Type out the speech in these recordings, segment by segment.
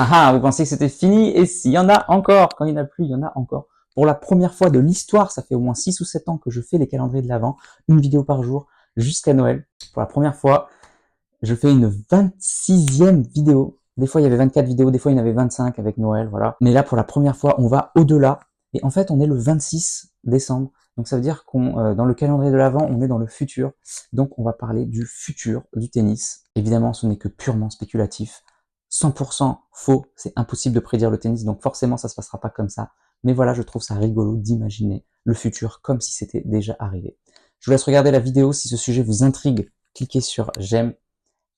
Ah ah, vous pensez que c'était fini? Et s'il y en a encore, quand il n'y en a plus, il y en a encore. Pour la première fois de l'histoire, ça fait au moins 6 ou 7 ans que je fais les calendriers de l'Avent, une vidéo par jour, jusqu'à Noël. Pour la première fois, je fais une 26e vidéo. Des fois, il y avait 24 vidéos, des fois, il y en avait 25 avec Noël, voilà. Mais là, pour la première fois, on va au-delà. Et en fait, on est le 26 décembre. Donc, ça veut dire qu'on, dans le calendrier de l'Avent, on est dans le futur. Donc, on va parler du futur du tennis. Évidemment, ce n'est que purement spéculatif. 100% faux, c'est impossible de prédire le tennis, donc forcément ça se passera pas comme ça. Mais voilà, je trouve ça rigolo d'imaginer le futur comme si c'était déjà arrivé. Je vous laisse regarder la vidéo. Si ce sujet vous intrigue, cliquez sur j'aime,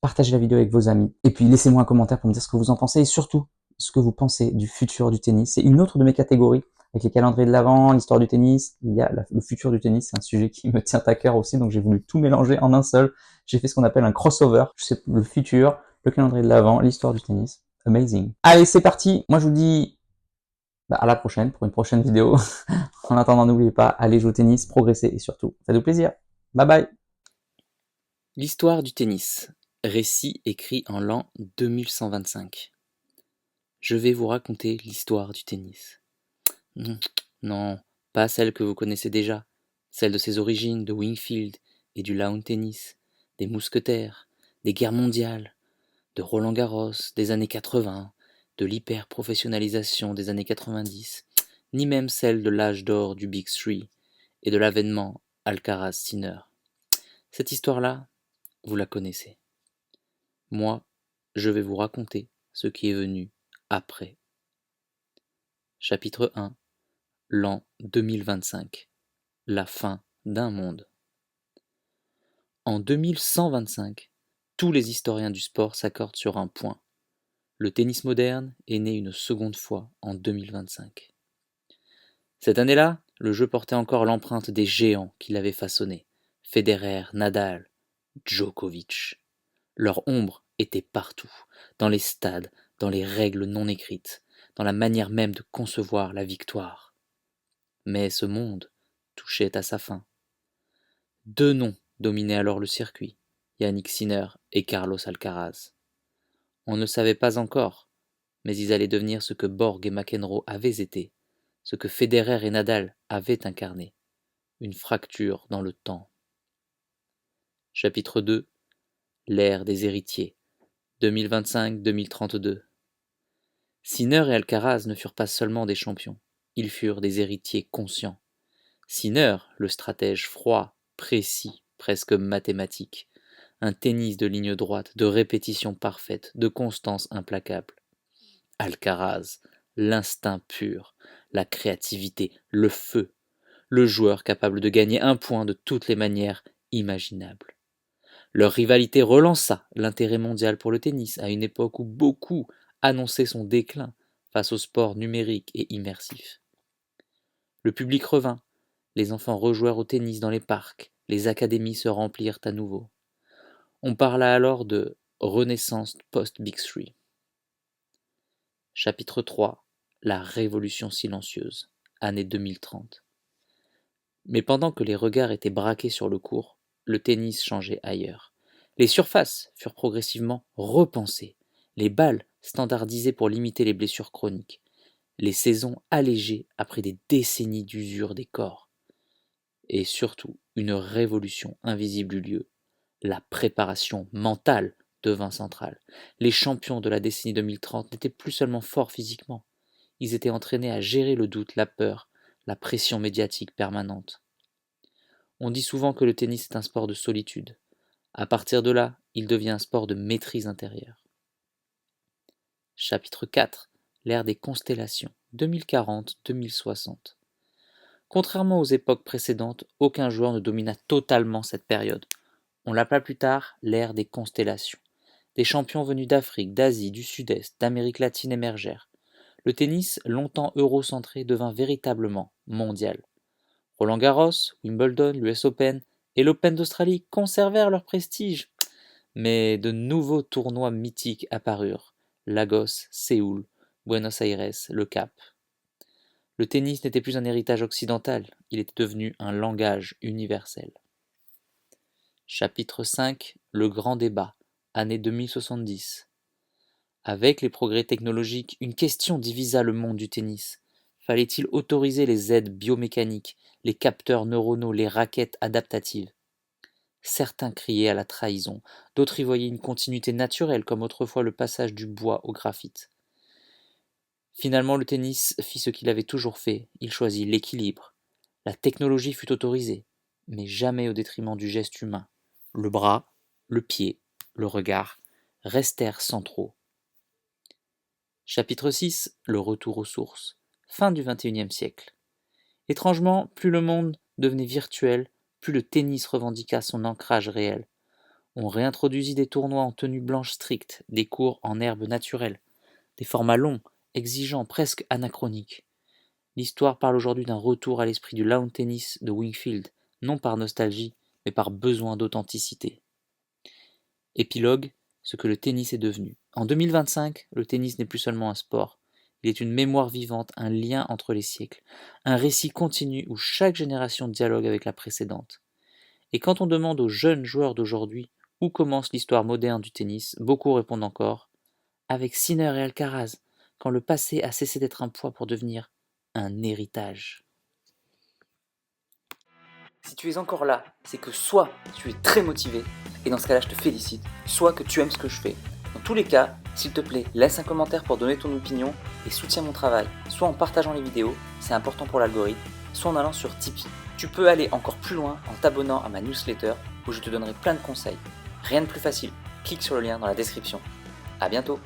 partagez la vidéo avec vos amis, et puis laissez-moi un commentaire pour me dire ce que vous en pensez, et surtout, ce que vous pensez du futur du tennis. C'est une autre de mes catégories, avec les calendriers de l'Avent, l'histoire du tennis, il y a le futur du tennis, c'est un sujet qui me tient à cœur aussi, donc j'ai voulu tout mélanger en un seul. J'ai fait ce qu'on appelle un crossover, je sais le futur, le calendrier de l'Avent, l'histoire du tennis. Amazing. Allez, c'est parti. Moi, je vous dis à la prochaine pour une prochaine vidéo. En attendant, n'oubliez pas, allez jouer au tennis, progressez et surtout, faites-vous plaisir. Bye bye. L'histoire du tennis. Récit écrit en l'an 2125. Je vais vous raconter l'histoire du tennis. Non, pas celle que vous connaissez déjà, celle de ses origines, de Wingfield et du lawn tennis, des mousquetaires, des guerres mondiales, de Roland Garros des années 80, de l'hyper-professionnalisation des années 90, ni même celle de l'âge d'or du Big Three et de l'avènement Alcaraz-Sinner. Cette histoire-là, vous la connaissez. Moi, je vais vous raconter ce qui est venu après. Chapitre 1. L'an 2025. La fin d'un monde. En 2125, tous les historiens du sport s'accordent sur un point. Le tennis moderne est né une seconde fois en 2025. Cette année-là, le jeu portait encore l'empreinte des géants qui l'avaient façonné. Federer, Nadal, Djokovic. Leur ombre était partout, dans les stades, dans les règles non écrites, dans la manière même de concevoir la victoire. Mais ce monde touchait à sa fin. Deux noms dominaient alors le circuit, Yannick Sinner et Carlos Alcaraz. On ne savait pas encore, mais ils allaient devenir ce que Borg et McEnroe avaient été, ce que Federer et Nadal avaient incarné, une fracture dans le temps. Chapitre 2. L'ère des héritiers, 2025-2032. Sinner et Alcaraz ne furent pas seulement des champions, ils furent des héritiers conscients. Sinner, le stratège froid, précis, presque mathématique, un tennis de ligne droite, de répétition parfaite, de constance implacable. Alcaraz, l'instinct pur, la créativité, le feu, le joueur capable de gagner un point de toutes les manières imaginables. Leur rivalité relança l'intérêt mondial pour le tennis à une époque où beaucoup annonçaient son déclin face au sport numérique et immersif. Le public revint, les enfants rejouèrent au tennis dans les parcs, les académies se remplirent à nouveau. On parla alors de renaissance post-Big Three. Chapitre 3. La révolution silencieuse, année 2030. Mais pendant que les regards étaient braqués sur le court, le tennis changeait ailleurs. Les surfaces furent progressivement repensées, les balles standardisées pour limiter les blessures chroniques, les saisons allégées après des décennies d'usure des corps. Et surtout, une révolution invisible eut lieu. La préparation mentale devint centrale. Les champions de la décennie 2030 n'étaient plus seulement forts physiquement, ils étaient entraînés à gérer le doute, la peur, la pression médiatique permanente. On dit souvent que le tennis est un sport de solitude. À partir de là, il devient un sport de maîtrise intérieure. Chapitre 4. L'ère des constellations, 2040-2060. Contrairement aux époques précédentes, aucun joueur ne domina totalement cette période. On l'appela plus tard l'ère des constellations. Des champions venus d'Afrique, d'Asie, du Sud-Est, d'Amérique latine émergèrent. Le tennis, longtemps eurocentré, devint véritablement mondial. Roland Garros, Wimbledon, l'US Open et l'Open d'Australie conservèrent leur prestige. Mais de nouveaux tournois mythiques apparurent. Lagos, Séoul, Buenos Aires, le Cap. Le tennis n'était plus un héritage occidental, il était devenu un langage universel. Chapitre 5. Le grand débat, année 2070. Avec les progrès technologiques, une question divisa le monde du tennis. Fallait-il autoriser les aides biomécaniques, les capteurs neuronaux, les raquettes adaptatives? Certains criaient à la trahison, d'autres y voyaient une continuité naturelle comme autrefois le passage du bois au graphite. Finalement, le tennis fit ce qu'il avait toujours fait, il choisit l'équilibre. La technologie fut autorisée, mais jamais au détriment du geste humain. Le bras, le pied, le regard restèrent centraux. Chapitre 6. Le retour aux sources. Fin du XXIe siècle. Étrangement, plus le monde devenait virtuel, plus le tennis revendiqua son ancrage réel. On réintroduisit des tournois en tenue blanche stricte, des cours en herbe naturelle, des formats longs, exigeants, presque anachroniques. L'histoire parle aujourd'hui d'un retour à l'esprit du lawn tennis de Wingfield, non par nostalgie, mais par besoin d'authenticité. Épilogue, ce que le tennis est devenu. En 2025, le tennis n'est plus seulement un sport, il est une mémoire vivante, un lien entre les siècles, un récit continu où chaque génération dialogue avec la précédente. Et quand on demande aux jeunes joueurs d'aujourd'hui où commence l'histoire moderne du tennis, beaucoup répondent encore avec Sinner et Alcaraz, quand le passé a cessé d'être un poids pour devenir un héritage. Si tu es encore là, c'est que soit tu es très motivé, et dans ce cas-là je te félicite, soit que tu aimes ce que je fais. Dans tous les cas, s'il te plaît, laisse un commentaire pour donner ton opinion et soutiens mon travail, soit en partageant les vidéos, c'est important pour l'algorithme, soit en allant sur Tipeee. Tu peux aller encore plus loin en t'abonnant à ma newsletter où je te donnerai plein de conseils. Rien de plus facile, clique sur le lien dans la description. À bientôt.